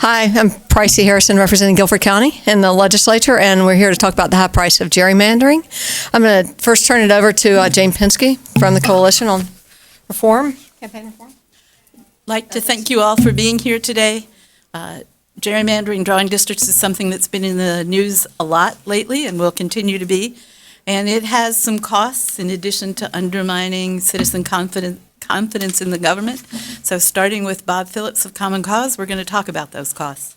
Hi, I'm Pricey Harrison representing Guilford County in the legislature, and we're here to talk about the high price of gerrymandering. I'm going to first turn it over to Jane Pinsky from the Coalition on Campaign Reform. I'd like to thank you all for being here today. Gerrymandering drawing districts is something that's been in the news a lot lately and will continue to be. And it has some costs in addition to undermining citizen confidence in the government. So starting with Bob Phillips of Common Cause, we're going to talk about those costs.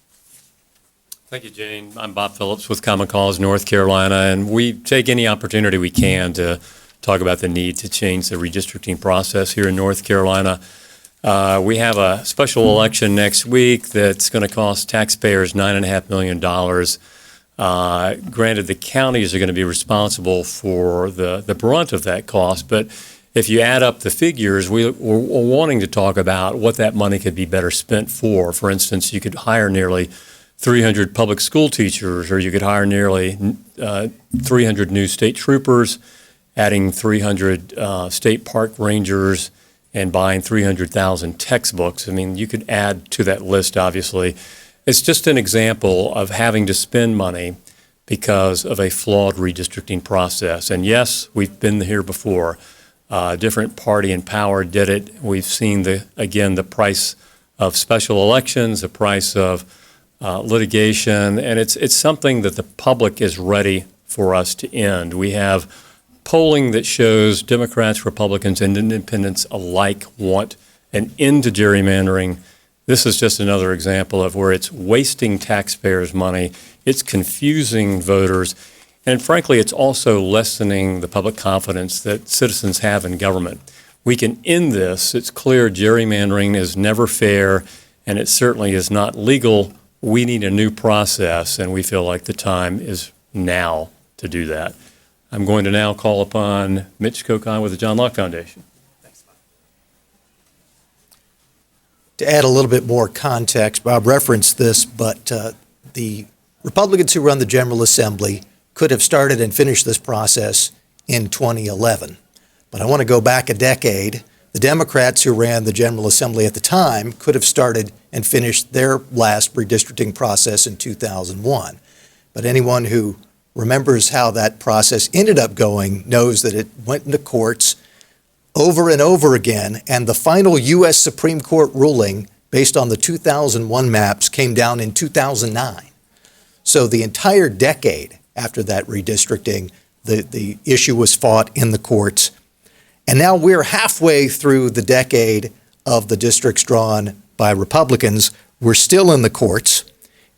Thank you, Jane. I'm Bob Phillips with Common Cause, North Carolina, and we take any opportunity we can to talk about the need to change the redistricting process here in North Carolina. We have a special election next week that's going to cost taxpayers $9.5 million. Granted, the counties are going to be responsible for the brunt of that cost, but if you add up the figures, we're wanting to talk about what that money could be better spent for. For instance, you could hire nearly 300 public school teachers, or you could hire nearly 300 new state troopers, adding 300 state park rangers, and buying 300,000 textbooks. I mean, you could add to that list, obviously. It's just an example of having to spend money because of a flawed redistricting process. And yes, we've been here before. Different party in power did it. We've seen, the price of special elections, the price of litigation, and it's something that the public is ready for us to end. We have polling that shows Democrats, Republicans, and independents alike want an end to gerrymandering. This is just another example of where it's wasting taxpayers' money, it's confusing voters, and frankly, it's also lessening the public confidence that citizens have in government. We can end this. It's clear gerrymandering is never fair, and it certainly is not legal. We need a new process, and we feel like the time is now to do that. I'm going to now call upon Mitch Kokai with the John Locke Foundation. Thanks, Bob. To add a little bit more context, Bob referenced this, but the Republicans who run the General Assembly could have started and finished this process in 2011. But I want to go back a decade. The Democrats who ran the General Assembly at the time could have started and finished their last redistricting process in 2001. But anyone who remembers how that process ended up going knows that it went into courts over and over again, and the final U.S. Supreme Court ruling based on the 2001 maps came down in 2009. So the entire decade after that redistricting, the issue was fought in the courts. And now we're halfway through the decade of the districts drawn by Republicans. We're still in the courts,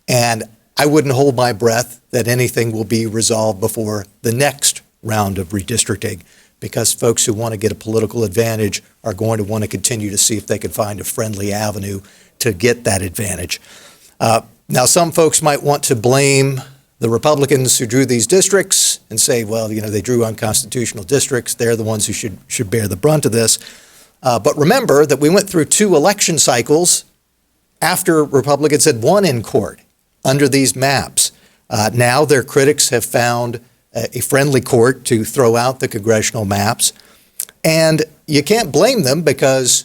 and I wouldn't hold my breath that anything will be resolved before the next round of redistricting, because folks who want to get a political advantage are going to want to continue to see if they can find a friendly avenue to get that advantage. Now, some folks might want to blame the Republicans who drew these districts and say, well, they drew unconstitutional districts. They're the ones who should bear the brunt of this. But remember that we went through 2 election cycles after Republicans had won in court under these maps. Now their critics have found a friendly court to throw out the congressional maps. And you can't blame them, because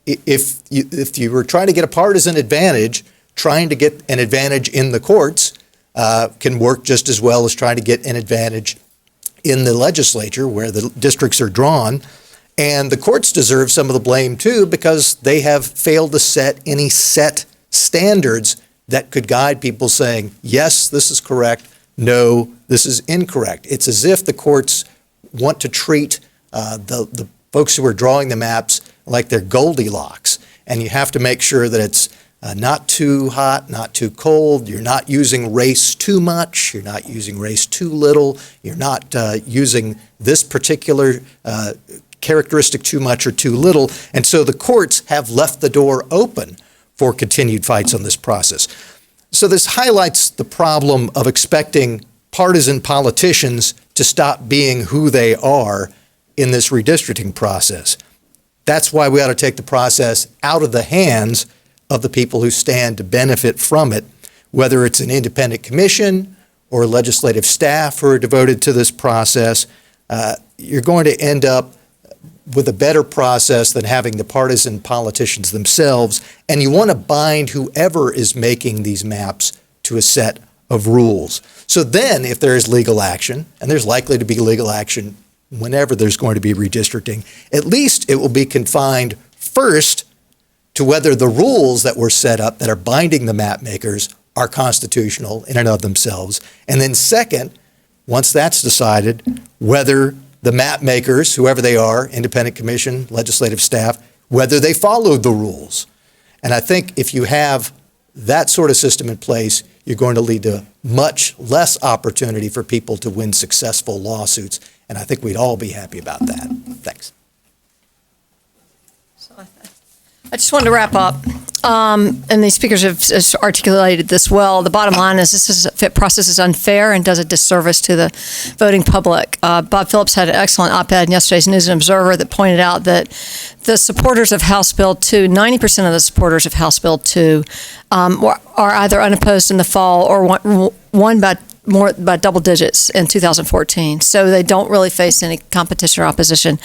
if you were trying to get a partisan advantage, trying to get an advantage in the courts can work just as well as trying to get an advantage in the legislature where the districts are drawn. And the courts deserve some of the blame too, because they have failed to set any set standards that could guide people saying, yes, this is correct, no, this is incorrect. It's as if the courts want to treat the folks who are drawing the maps like they're Goldilocks. And you have to make sure that it's not too hot, not too cold. You're not using race too much. You're not using race too little. You're not using this particular characteristic too much or too little. And so the courts have left the door open for continued fights on this process. So this highlights the problem of expecting partisan politicians to stop being who they are in this redistricting process. That's why we ought to take the process out of the hands of the people who stand to benefit from it, whether it's an independent commission or legislative staff who are devoted to this process. You're going to end up with a better process than having the partisan politicians themselves, and you want to bind whoever is making these maps to a set of rules. So then, if there is legal action, and there's likely to be legal action whenever there's going to be redistricting, at least it will be confined first to whether the rules that were set up that are binding the map makers are constitutional in and of themselves. And then second, once that's decided, whether the map makers, whoever they are, independent commission, legislative staff, whether they followed the rules. And I think if you have that sort of system in place, you're going to lead to much less opportunity for people to win successful lawsuits. And I think we'd all be happy about that. Thanks. I just wanted to wrap up, and the speakers have articulated this well. The bottom line is this process is unfair and does a disservice to the voting public. Bob Phillips had an excellent op-ed in yesterday's News and Observer that pointed out that the supporters of House Bill 2, 90% of the supporters of House Bill 2 are either unopposed in the fall or won by double digits in 2014. So they don't really face any competition or opposition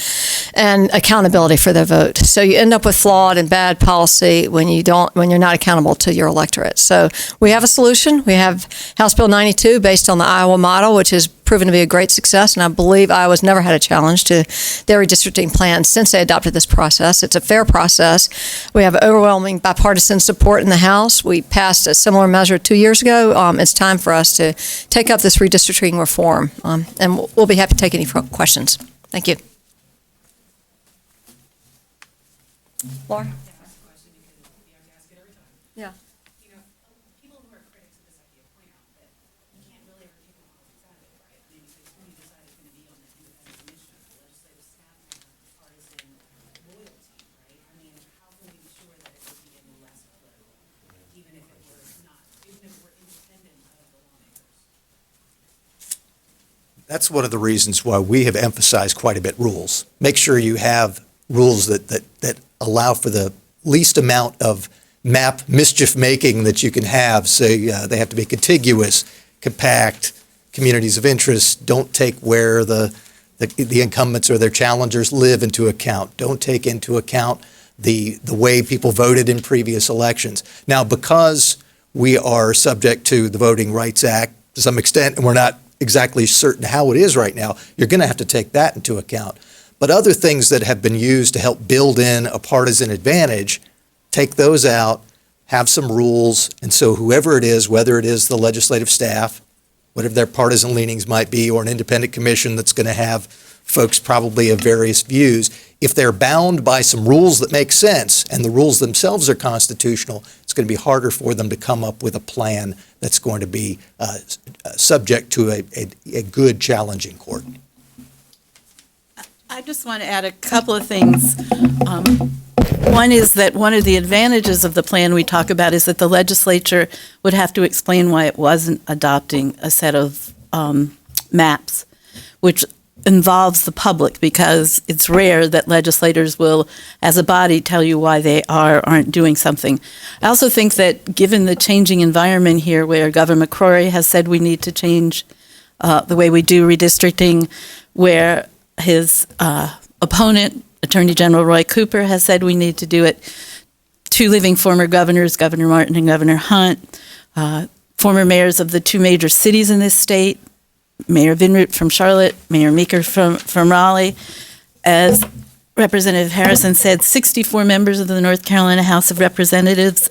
and accountability for their vote. So you end up with flawed and bad policy when you're not accountable to your electorate. So we have a solution. We have House Bill 92 based on the Iowa model, which has proven to be a great success, and I believe Iowa's never had a challenge to their redistricting plan since they adopted this process. It's a fair process. We have overwhelming bipartisan support in the House. We passed a similar measure 2 years ago. It's time for us to take up this redistricting reform, and we'll be happy to take any questions. Thank you. Laura? Yeah. That's one of the reasons why we have emphasized quite a bit rules. Make sure you have rules that allow for the least amount of map mischief making that you can have. So they have to be contiguous, compact, communities of interest. Don't take where the incumbents or their challengers live into account. Don't take into account the way people voted in previous elections. Now, because we are subject to the Voting Rights Act to some extent, and we're not exactly certain how it is right now, you're going to have to take that into account. But other things that have been used to help build in a partisan advantage, take those out, have some rules, and so whoever it is, whether it is the legislative staff, whatever their partisan leanings might be, or an independent commission that's going to have folks probably of various views, if they're bound by some rules that make sense and the rules themselves are constitutional, it's going to be harder for them to come up with a plan that's going to be subject to a good challenging court. I just want to add a couple of things. One is that one of the advantages of the plan we talk about is that the legislature would have to explain why it wasn't adopting a set of maps, which involves the public, because it's rare that legislators will, as a body, tell you why they aren't doing something. I also think that given the changing environment here, where Governor McCrory has said we need to change the way we do redistricting, where his opponent, Attorney General Roy Cooper, has said we need to do it, two living former governors, Governor Martin and Governor Hunt, former mayors of the two major cities in this state, Mayor Vinroot from Charlotte, Mayor Meeker from Raleigh. As Representative Harrison said, 64 members of the North Carolina House of Representatives,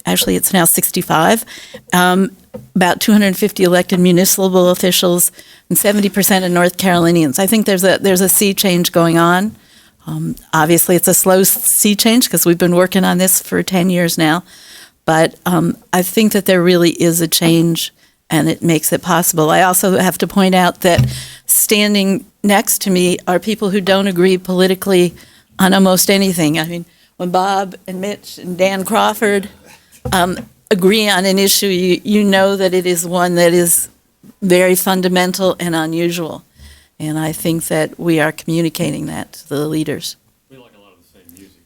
actually it's now 65, about 250 elected municipal officials, and 70% of North Carolinians. I think there's a sea change going on. Obviously, it's a slow sea change because we've been working on this for 10 years now. But I think that there really is a change, and it makes it possible. I also have to point out that standing next to me are people who don't agree politically on almost anything. I mean, when Bob and Mitch and Dan Crawford agree on an issue, you know that it is one that is very fundamental and unusual. And I think that we are communicating that to the leaders. We like a lot of the same music.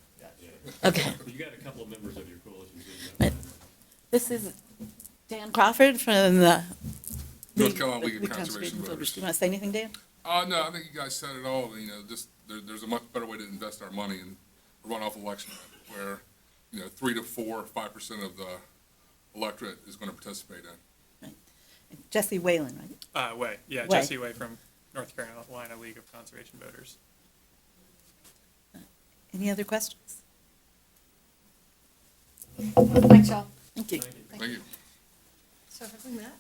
Okay. You got a couple of members of your coalition. This is Dan Crawford from the North Carolina League of Conservation Voters. Do you want to say anything, Dan? No, I think you guys said it all. Just there's a much better way to invest our money in a runoff election where, 3 to 4, 5% of the electorate is going to participate in. Jesse Whalen, right? Way, yeah, Way. Jesse Way from North Carolina League of Conservation Voters. Any other questions? Thanks, y'all. Thank you. Thank you. So have we met?